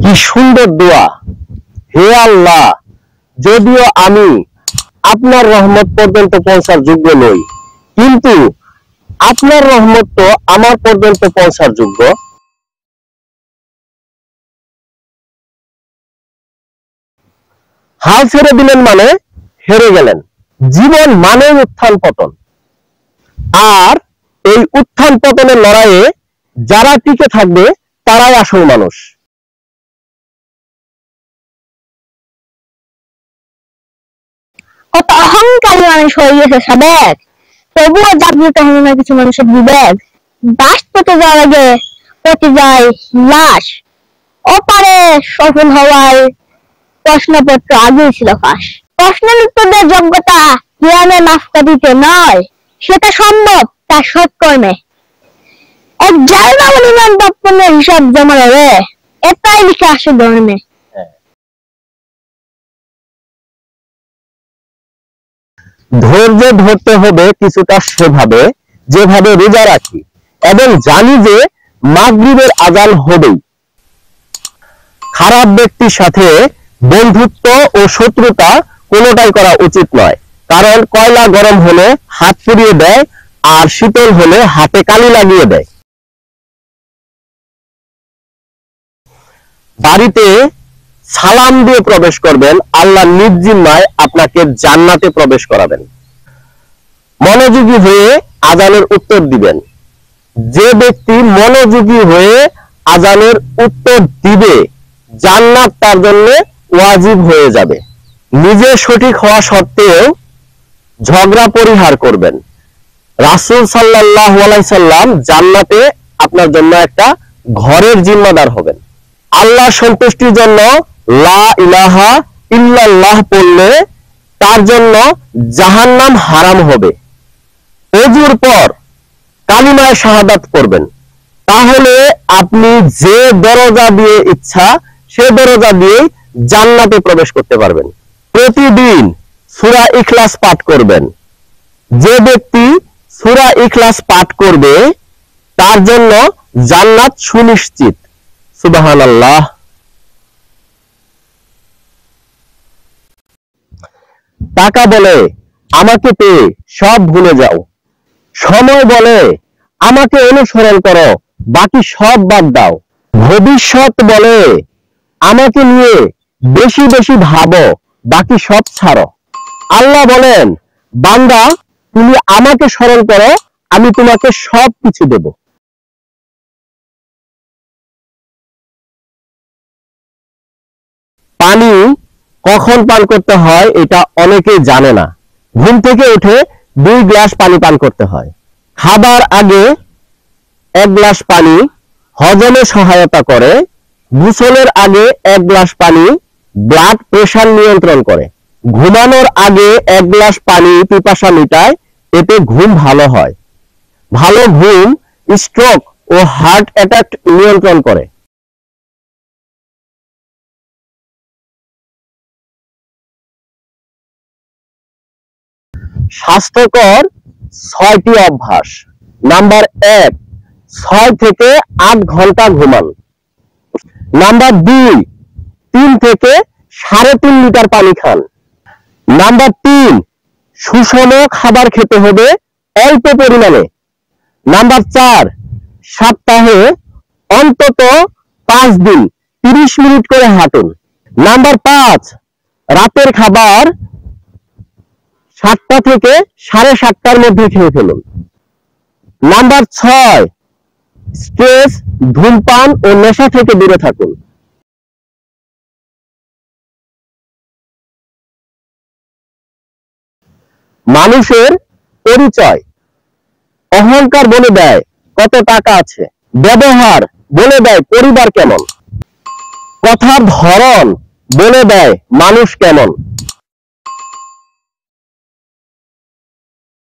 কি সুন্দর দোয়া। হে আল্লাহ, যদিও আমি আপনার রহমত পর্যন্ত পৌঁছার যোগ্য নই, কিন্তু আপনার রহমত তো আমার পর্যন্ত পৌঁছার যোগ্য। হাল ছেড়ে দিলেন মানে হেরে গেলেন। জীবন মানে উত্থান পতন, আর এই উত্থান পতনের লড়াইয়ে যারা টিকে থাকবে তারাই আসল মানুষ। কত অহংকারী মানুষ হয়ে গেছে সাবেক, তবুও জাগ্রত হলো না কিছু মানুষের বিবেক। দাস পথে যাওয়ার আগে পথে যায় লাশ, ওপারে সফল হওয়ার প্রশ্নপত্র আগেই ছিল ফাঁস। প্রশ্নের উত্তরের যোগ্যতা জ্ঞানে মাফকা দিতে নয়, সেটা সম্ভব তার সৎকর্মে। এক জালমাল ইমান দপ্তরের হিসাব জমা দেবে, এটাই লিখে আসে ধর্মে। ধৈর্য ধরতে হবে কিছুটা সেভাবে, যেভাবে রোজা রাখি এবং জানি যে মাগরিবের আজান হবেই। খারাপ ব্যক্তির সাথে বন্ধুত্ব ও শত্রুতা কোনোটাই করা উচিত নয়, কারণ কয়লা গরম হলে হাত পুড়িয়ে দেয়, আর শীতল হলে হাতে কালি লাগিয়ে দেয়। বাড়িতে সালাম দিয়ে প্রবেশ করবেন, আল্লাহ নিজ জিম্মায় আপনাকে জান্নাতে প্রবেশ করাবেন। মনোযোগী হয়ে আজানের উত্তর দিবেন। যে ব্যক্তি মনোযোগী হয়ে আজানের উত্তর দিবে, জান্নাত তার জন্য ওয়াজিব হয়ে যাবে। নিজে সঠিক হওয়া সত্ত্বেও ঝগড়া পরিহার করবেন। রাসূল সাল্লাল্লাহু আলাইহি সাল্লাম জান্নাতে আপনার জন্য একটা ঘরের জিম্মাদার হবেন। আল্লাহ সন্তুষ্টির জন্য লা ইলাহা ইল্লাল্লাহ পড়লে তার জন্য জাহান্নাম হারাম হবে। ওযুর পর কালিমায়ে শাহাদাত পড়বেন, তাহলে আপনি যে দরজা দিয়ে ইচ্ছা সে দরজা দিয়ে জান্নাতে প্রবেশ করতে পারবেন। প্রতিদিন সূরা ইখলাস পাঠ করবেন। যে ব্যক্তি সূরা ইখলাস পাঠ করবে তার জন্য জান্নাত সুনিশ্চিত। সুবহানাল্লাহ। টাকা বলে আমাকে পেয়ে সব ভুলে যাও, সময় বলে আমাকে অনুসরণ করো, বাকি সব বাদ দাও। ভবিষ্যৎ বলে আমাকে নিয়ে বেশি বেশি ভাবো, বাকি সব ছাড়ো। আল্লাহ বলেন, বান্দা তুমি আমাকে স্মরণ করো, আমি তোমাকে সব কিছু দেব। পানি কখন পান করতে হয় এটা অনেকেই জানে না। ঘুম থেকে উঠে 2 গ্লাস পানি পান করতে হয়। খাবার আগে 1 গ্লাস পানি হজমে সহায়তা করে। গোসলের আগে 1 গ্লাস পানি ব্লাড প্রেশার নিয়ন্ত্রণ করে। ঘুমানোর আগে 1 গ্লাস পানি পিপাসা মিটায়, এতে ঘুম ভালো হয়। ভালো ঘুম স্ট্রোক ও হার্ট অ্যাটাক নিয়ন্ত্রণ করে। স্বাস্থ্যকর 6টি অভ্যাস। নাম্বার 1, 6 থেকে 8 ঘন্টা ঘুমান। নাম্বার 2, 3 থেকে 3.5 লিটার পানি খান। নাম্বার 3, সুষম খাবার খেতে হবে অল্প পরিমাণে। নাম্বার 4, সপ্তাহে অন্তত 5 দিন 30 মিনিট করে হাঁটুন। নাম্বার 5, রাতের খাবার 7টা থেকে 7:30টার মধ্যে খেয়ে ফেলুন। নাম্বার 6, স্ট্রেস, ধূমপান ও নেশা থেকে দূরে থাকুন। মানুষের পরিচয় অহংকার বলে দেয় কত টাকা আছে, ব্যবহার বলে দেয় পরিবার কেমন, কথার ধরন বলে দেয় মানুষ কেমন।